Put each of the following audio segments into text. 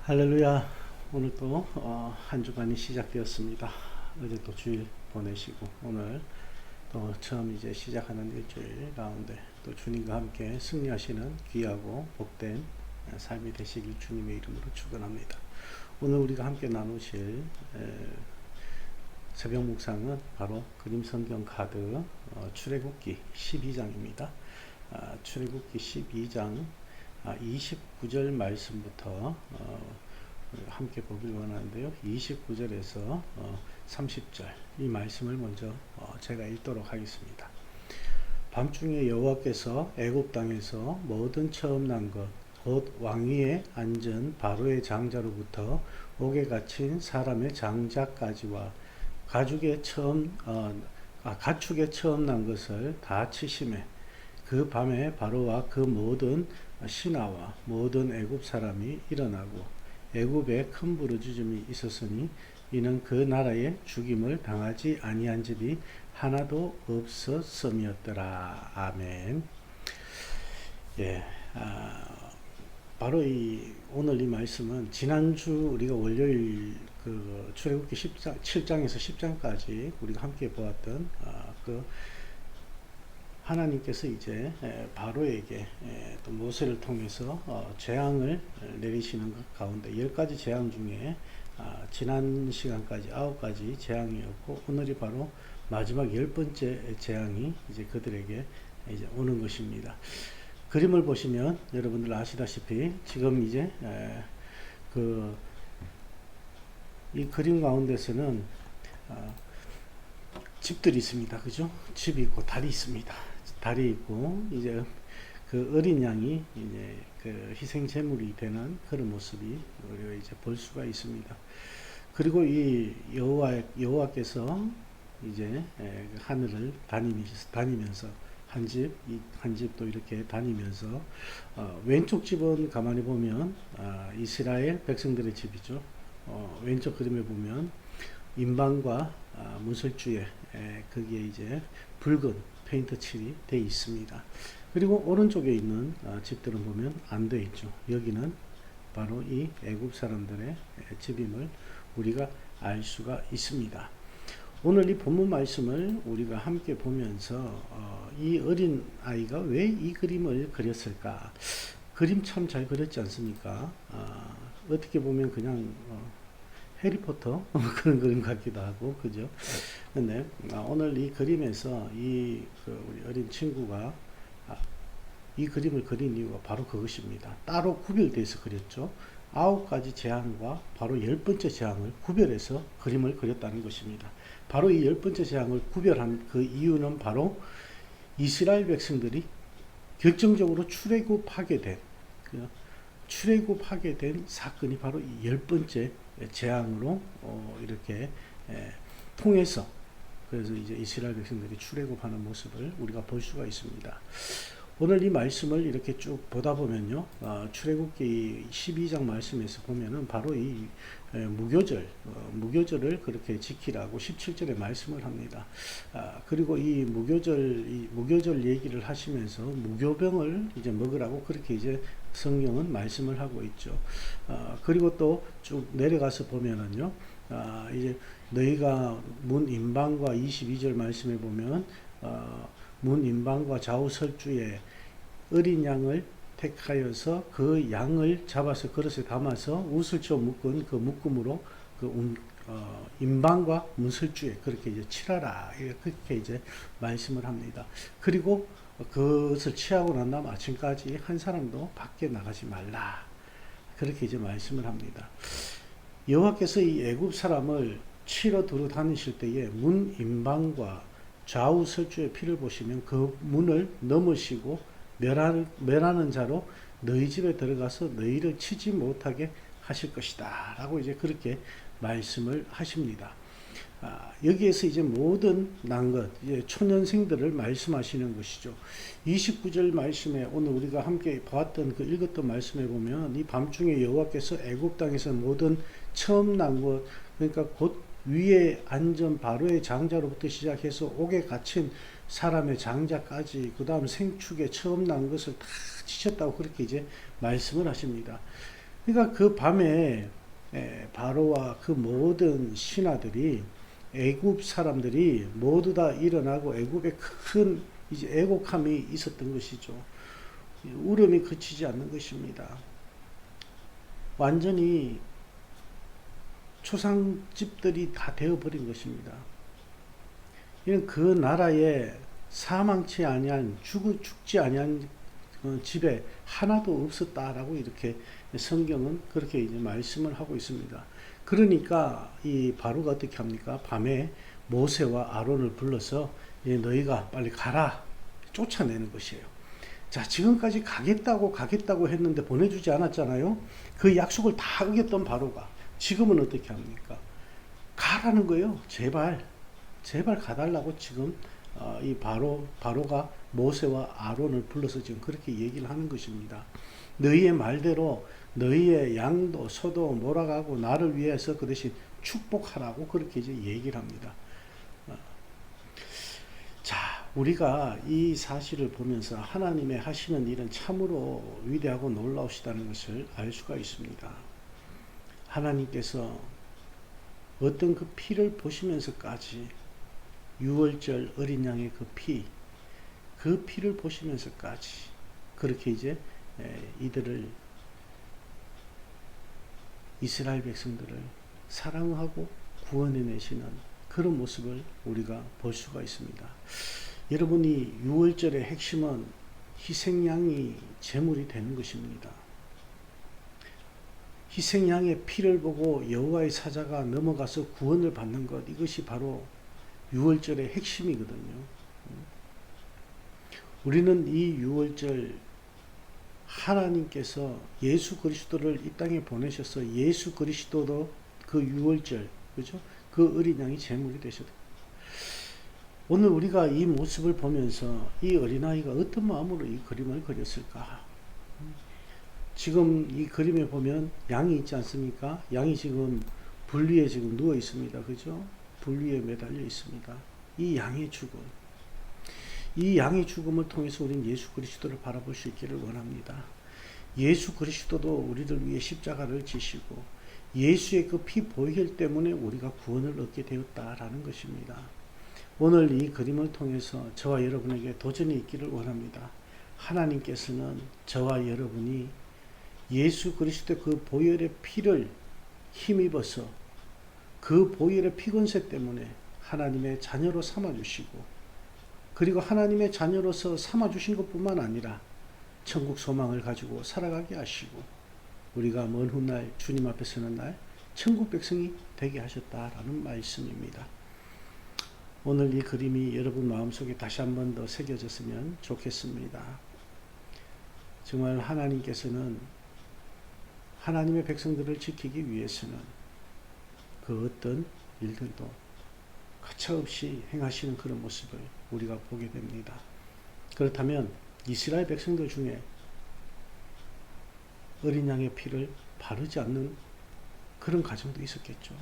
할렐루야. 오늘 또 한 주간이 시작되었습니다. 어제 또 주일 보내시고 오늘 또 처음 이제 시작하는 일주일 가운데 또 주님과 함께 승리하시는 귀하고 복된 삶이 되시길 주님의 이름으로 축원합니다. 오늘 우리가 함께 나누실 새벽 묵상은 바로 그림 성경 카드 출애굽기 12장입니다. 출애굽기 12장 29절 말씀부터 함께 보길 원하는데요. 29절에서 30절 이 말씀을 먼저 제가 읽도록 하겠습니다. 밤중에 여호와께서 애굽 땅에서 모든 처음 난 것 곧 왕위에 앉은 바로의 장자로부터 옥에 갇힌 사람의 장자까지와 가축의 처음 난 것을 다 치심해 그 밤에 바로와 그 모든 신하와 모든 애굽 사람이 일어나고 애굽에 큰 부르짖음이 있었으니 이는 그 나라에 죽임을 당하지 아니한 집이 하나도 없었음이었더라. 아멘. 예, 바로 오늘 이 말씀은 지난주 우리가 월요일 그 출애굽기 7장에서 10장까지 우리가 함께 보았던 그 하나님께서 이제 바로에게 또 모세를 통해서 재앙을 내리시는 것 가운데 10가지 재앙 중에 지난 시간까지 9가지 재앙이었고 오늘이 바로 마지막 10번째 재앙이 이제 그들에게 이제 오는 것입니다. 그림을 보시면 여러분들 아시다시피 지금 이제 이 그림 가운데서는 집들이 있습니다. 그죠? 집이 있고 달이 있습니다. 달이 있고 이제 그 어린 양이 이제 그 희생 제물이 되는 그런 모습이 우리가 이제 볼 수가 있습니다. 그리고 이 여호와께서 이제 하늘을 다니면서 한 집도 이렇게 다니면서 왼쪽 집은 가만히 보면 이스라엘 백성들의 집이죠. 왼쪽 그림에 보면 인방과 문설주에 거기에 이제 붉은 페인트 칠이 되어 있습니다. 그리고 오른쪽에 있는 집들은 보면 안 되어 있죠. 여기는 바로 이 애굽 사람들의 집임을 우리가 알 수가 있습니다. 오늘 이 본문 말씀을 우리가 함께 보면서 이 어린 아이가 왜 이 그림을 그렸을까? 그림 참 잘 그렸지 않습니까? 어떻게 보면 그냥 해리포터 그런 그림 같기도 하고, 그죠? 근데 오늘 이 그림에서 우리 어린 친구가 이 그림을 그린 이유가 바로 그것입니다. 따로 구별돼서 그렸죠. 9가지 재앙과 바로 10번째 재앙을 구별해서 그림을 그렸다는 것입니다. 바로 이 10번째 재앙을 구별한 그 이유는 바로 이스라엘 백성들이 결정적으로 출애굽하게 된 사건이 바로 이 10번째 재앙으로 이렇게 통해서 그래서 이제 이스라엘 백성들이 출애굽하는 모습을 우리가 볼 수가 있습니다. 오늘 이 말씀을 이렇게 쭉 보다 보면요, 출애굽기 12장 말씀에서 보면은 바로 이 무교절을 그렇게 지키라고 17절에 말씀을 합니다. 그리고 이 무교절 얘기를 하시면서 무교병을 이제 먹으라고 그렇게 이제 성경은 말씀을 하고 있죠. 그리고 또 쭉 내려가서 보면은요, 이제 너희가 문 임방과 22절 말씀에 보면 문 임방과 좌우 설주에 어린 양을 택하여서 그 양을 잡아서 그릇에 담아서 우슬쳐 묶은 그 묶음으로 그 임방과 문설주에 그렇게 이제 칠하라, 그렇게 이제 말씀을 합니다. 그리고 그것을 취하고 난 다음 아침까지 한 사람도 밖에 나가지 말라, 그렇게 이제 말씀을 합니다. 여호와께서 이 애굽 사람을 치러 두루 다니실 때에 문 임방과 좌우 설주의 피를 보시면 그 문을 넘으시고 멸하는 자로 너희 집에 들어가서 너희를 치지 못하게 하실 것이다 라고 이제 그렇게 말씀을 하십니다. 여기에서 이제 모든 난 것, 이제 초년생들을 말씀하시는 것이죠. 29절 말씀에 오늘 우리가 함께 보았던 그 읽었던 말씀에 보면 이 밤중에 여호와께서 애굽 땅에서 모든 처음 난 것, 그러니까 곧 위에 앉은 바로의 장자로부터 시작해서 옥에 갇힌 사람의 장자까지 그 다음 생축에 처음 난 것을 다 지쳤다고 그렇게 이제 말씀을 하십니다. 그러니까 그 밤에 바로와 그 모든 신하들이 애굽 사람들이 모두 다 일어나고 애굽에 큰 이제 애곡함이 있었던 것이죠. 울음이 그치지 않는 것입니다. 완전히 초상집들이 다 되어버린 것입니다. 이는 그 나라에 사망치 아니한 죽지 아니한 집에 하나도 없었다라고 이렇게 성경은 그렇게 이제 말씀을 하고 있습니다. 그러니까 이 바로가 어떻게 합니까? 밤에 모세와 아론을 불러서 너희가 빨리 가라 쫓아내는 것이에요. 자, 지금까지 가겠다고 했는데 보내주지 않았잖아요. 그 약속을 다 어겼던 바로가 지금은 어떻게 합니까? 가라는 거예요. 제발 가달라고 지금 이 바로가 모세와 아론을 불러서 지금 그렇게 얘기를 하는 것입니다. 너희의 말대로 너희의 양도 소도 몰아가고 나를 위해서 그 대신 축복하라고 그렇게 이제 얘기를 합니다. 자, 우리가 이 사실을 보면서 하나님의 하시는 일은 참으로 위대하고 놀라우시다는 것을 알 수가 있습니다. 하나님께서 어떤 그 피를 보시면서까지 6월절 어린 양의 그 피를 보시면서까지 그렇게 이제 이들을 이스라엘 백성들을 사랑하고 구원해내시는 그런 모습을 우리가 볼 수가 있습니다. 여러분이 6월절의 핵심은 희생양이 제물이 되는 것입니다. 희생양의 피를 보고 여호와의 사자가 넘어가서 구원을 받는 것, 이것이 바로 6월절의 핵심이거든요. 우리는 이 6월절 하나님께서 예수 그리스도를 이 땅에 보내셔서 예수 그리스도도 그 6월절, 그죠? 그 어린 양이 제물이 되셨다. 오늘 우리가 이 모습을 보면서 이 어린아이가 어떤 마음으로 이 그림을 그렸을까? 지금 이 그림에 보면 양이 있지 않습니까? 양이 지금 불 위에 지금 누워 있습니다. 그죠? 불 위에 매달려 있습니다. 이 양의 죽음. 이 양의 죽음을 통해서 우리는 예수 그리스도를 바라볼 수 있기를 원합니다. 예수 그리스도도 우리를 위해 십자가를 지시고 예수의 그 피 보혈 때문에 우리가 구원을 얻게 되었다라는 것입니다. 오늘 이 그림을 통해서 저와 여러분에게 도전이 있기를 원합니다. 하나님께서는 저와 여러분이 예수 그리스도의 그 보혈의 피를 힘입어서 그 보혈의 피건세 때문에 하나님의 자녀로 삼아주시고 그리고 하나님의 자녀로서 삼아주신 것뿐만 아니라 천국 소망을 가지고 살아가게 하시고 우리가 먼 훗날 주님 앞에 서는 날 천국 백성이 되게 하셨다라는 말씀입니다. 오늘 이 그림이 여러분 마음속에 다시 한 번 더 새겨졌으면 좋겠습니다. 정말 하나님께서는 하나님의 백성들을 지키기 위해서는 그 어떤 일들도 가차없이 행하시는 그런 모습을 우리가 보게 됩니다. 그렇다면 이스라엘 백성들 중에 어린 양의 피를 바르지 않는 그런 가정도 있었겠죠.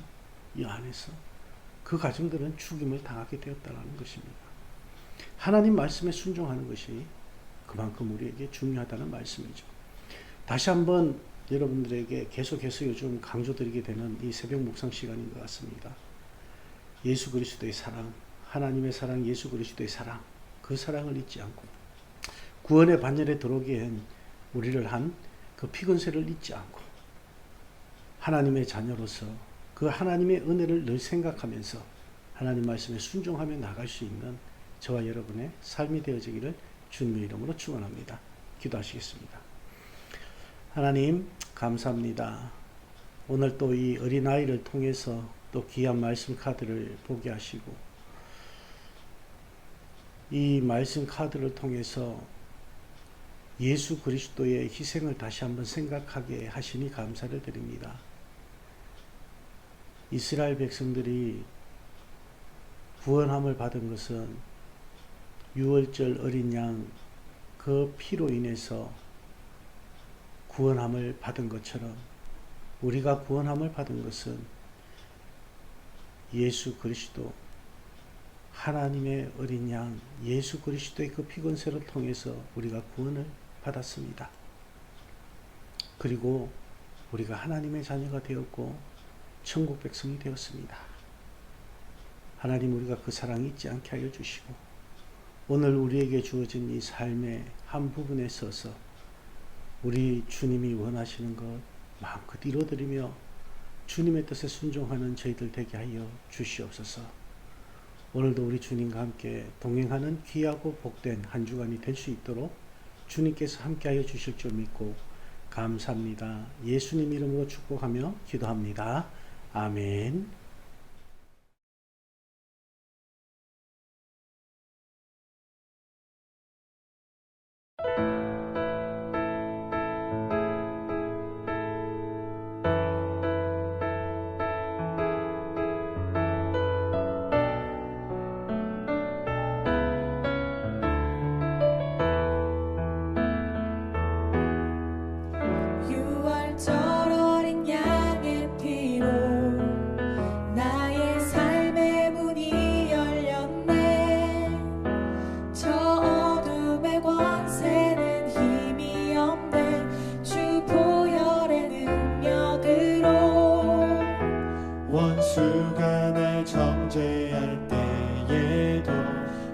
이 안에서 그 가정들은 죽임을 당하게 되었다는 것입니다. 하나님 말씀에 순종하는 것이 그만큼 우리에게 중요하다는 말씀이죠. 다시 한번 여러분들에게 계속해서 요즘 강조드리게 되는 이 새벽 묵상 시간인 것 같습니다. 예수 그리스도의 사랑, 하나님의 사랑, 예수 그리스도의 사랑, 그 사랑을 잊지 않고 구원의 반열에 들어오게 한 우리를 한 그 피건세를 잊지 않고 하나님의 자녀로서 그 하나님의 은혜를 늘 생각하면서 하나님 말씀에 순종하며 나갈 수 있는 저와 여러분의 삶이 되어지기를 주님의 이름으로 축원합니다. 기도하시겠습니다. 하나님 감사합니다. 오늘 또 이 어린아이를 통해서 또 귀한 말씀 카드를 보게 하시고 이 말씀 카드를 통해서 예수 그리스도의 희생을 다시 한번 생각하게 하시니 감사를 드립니다. 이스라엘 백성들이 구원함을 받은 것은 6월절 어린 양 그 피로 인해서 구원함을 받은 것처럼 우리가 구원함을 받은 것은 예수 그리스도 하나님의 어린 양 예수 그리스도의 그 피건세를 통해서 우리가 구원을 받았습니다. 그리고 우리가 하나님의 자녀가 되었고 천국 백성이 되었습니다. 하나님, 우리가 그 사랑 잊지 않게 하여 주시고 오늘 우리에게 주어진 이 삶의 한 부분에 서서 우리 주님이 원하시는 것 마음껏 이뤄드리며 주님의 뜻에 순종하는 저희들 되게 하여 주시옵소서. 오늘도 우리 주님과 함께 동행하는 귀하고 복된 한 주간이 될 수 있도록 주님께서 함께 하여 주실 줄 믿고 감사합니다. 예수님 이름으로 축복하며 기도합니다. 아멘. 원수가 날 정죄할 때에도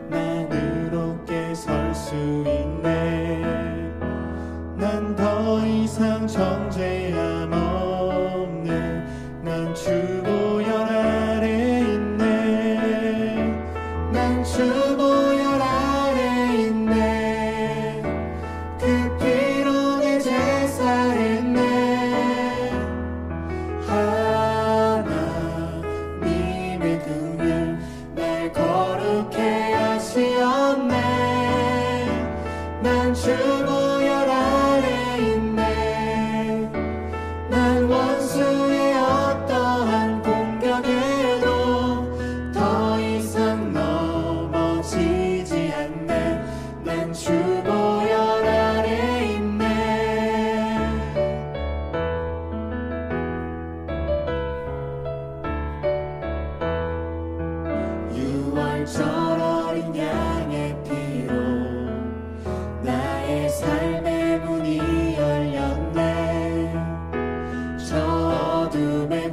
난 의롭게 설 수 있네. 난 더 이상 정죄함 없네. 난 주 보혈 아래 있네. 난 주 보혈 아래 있네. 그 피로 내 제사했네. 난 주 보혈 아래 있네. 난 원수의 어떠한 공격에도 더 이상 넘어지지 않네. 난 주 보혈 아래 있네. 6월절 어린 양의 피로 나의 삶의 문이 열렸네. 저 어둠의